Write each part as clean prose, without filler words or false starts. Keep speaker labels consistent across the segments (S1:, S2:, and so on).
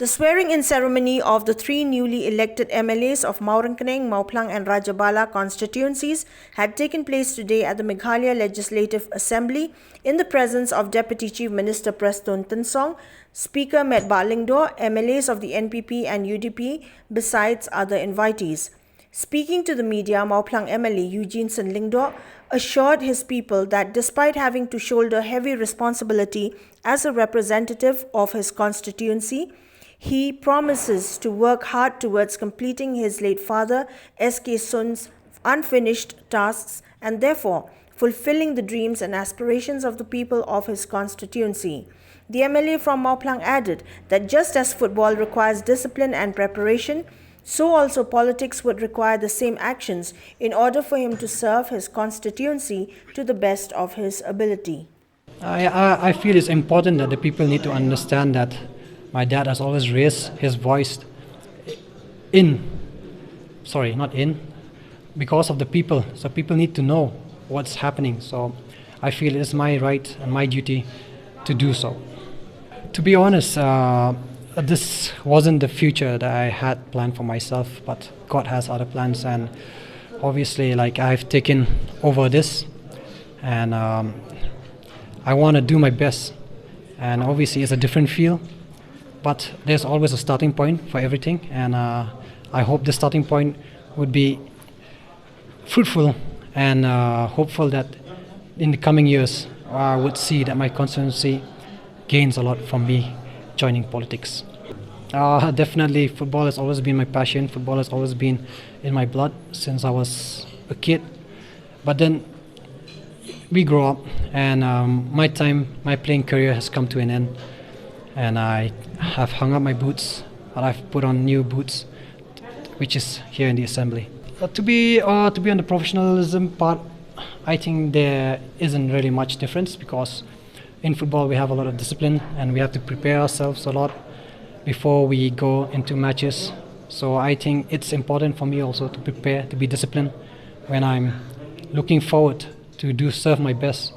S1: The swearing-in ceremony of the three newly elected MLAs of MAWRYNKNENG, MAWPHLANG and RAJABALA constituencies had taken place today at the Meghalaya Legislative Assembly in the presence of Deputy Chief Minister PRESTONE TYNSONG, Speaker METBAH LYNGDOH, MLAs of the NPP and UDP, besides other invitees. Speaking to the media, MAWPHLANG MLA Eugene LYNGDOH assured his people that despite having to shoulder heavy responsibility as a representative of his constituency, he promises to work hard towards completing his late father S.K. Sun's unfinished tasks and therefore fulfilling the dreams and aspirations of the people of his constituency. The MLA from MAWPHLANG added that just as football requires discipline and preparation, so also politics would require the same actions in order for him to serve his constituency to the best of his ability.
S2: I feel it's important that the people need to understand that my dad has always raised his voice because of the people. So people need to know what's happening. So I feel it's my right and my duty to do so. To be honest, this wasn't the future that I had planned for myself, but God has other plans, and obviously I've taken over this, and I want to do my best. And obviously it's a different field, but there's always a starting point for everything, and I hope the starting point would be fruitful, and hopeful that in the coming years I would see that my constituency gains a lot from me joining politics. Definitely football has always been my passion. Football has always been in my blood since I was a kid. But then we grow up, and my playing career has come to an end, and I have hung up my boots, and I've put on new boots, which is here in the assembly. To be on the professionalism part, I think there isn't really much difference, because in football we have a lot of discipline and we have to prepare ourselves a lot before we go into matches. So I think it's important for me also to prepare, to be disciplined when I'm looking forward to serve my best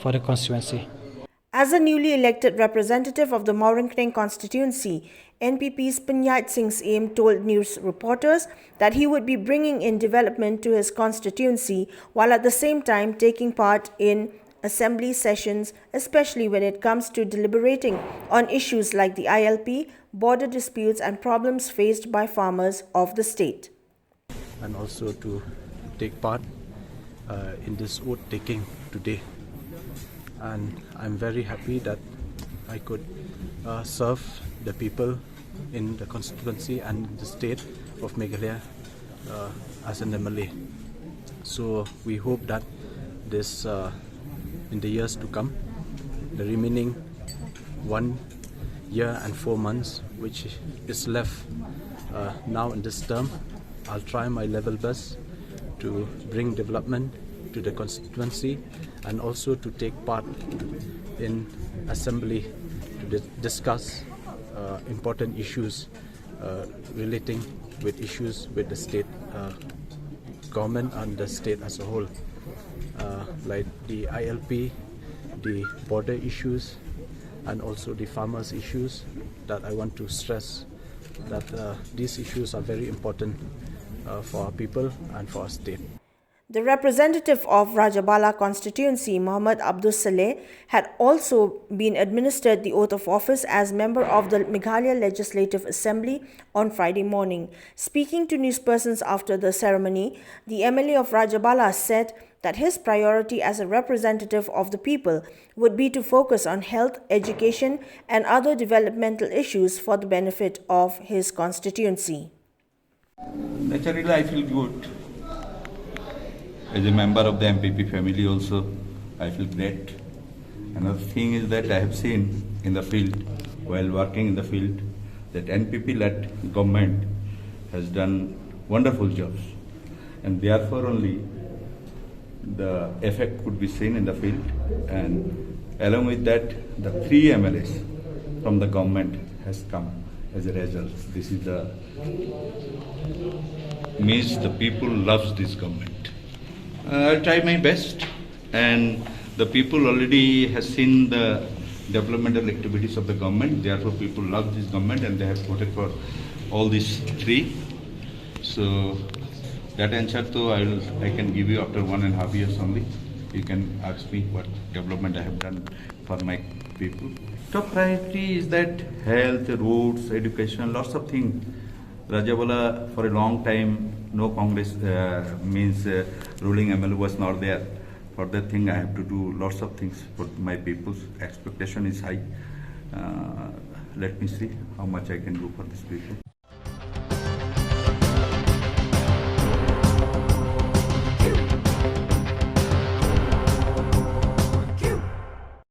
S2: for the constituency.
S1: As a newly elected representative of the MAWRYNKNENG constituency, NPP's Panyat Singh's aim told news reporters that he would be bringing in development to his constituency while at the same time taking part in assembly sessions, especially when it comes to deliberating on issues like the ILP, border disputes and problems faced by farmers of the state.
S3: And also to take part in this oath taking today. And I'm very happy that I could serve the people in the constituency and the state of Meghalaya as an MLA. So we hope that this in the years to come, the remaining 1 year and 4 months which is left now in this term, I'll try my level best to bring development to the constituency and also to take part in assembly to discuss important issues relating with issues with the state government and the state as a whole, like the ILP, the border issues and also the farmers issues, that I want to stress that these issues are very important for our people and for our state.
S1: The representative of Rajabala constituency, Muhammad Abdul Saleh, had also been administered the oath of office as member of the Meghalaya Legislative Assembly on Friday morning. Speaking to newspersons after the ceremony, the MLA of Rajabala said that his priority as a representative of the people would be to focus on health, education and other developmental issues for the benefit of his constituency.
S4: Naturally, I feel good. As a member of the MPP family also, I feel great. Another thing is that I have seen in the field, while working in the field, that NPP-led government has done wonderful jobs. And therefore only the effect could be seen in the field. And along with that, the 3 MLAs from the government has come as a result. This is the means the people loves this government. I'll try my best, and the people already has seen the developmental activities of the government. Therefore, people love this government and they have voted for all these three. So that answer, though, I can give you after 1.5 years only. You can ask me what development I have done for my people. Top priority is that health, roads, education, lots of things. Rajabala, for a long time, no Congress ruling MLA was not there. For that thing, I have to do lots of things for my people's expectation is high. Let me see how much I can do for these people.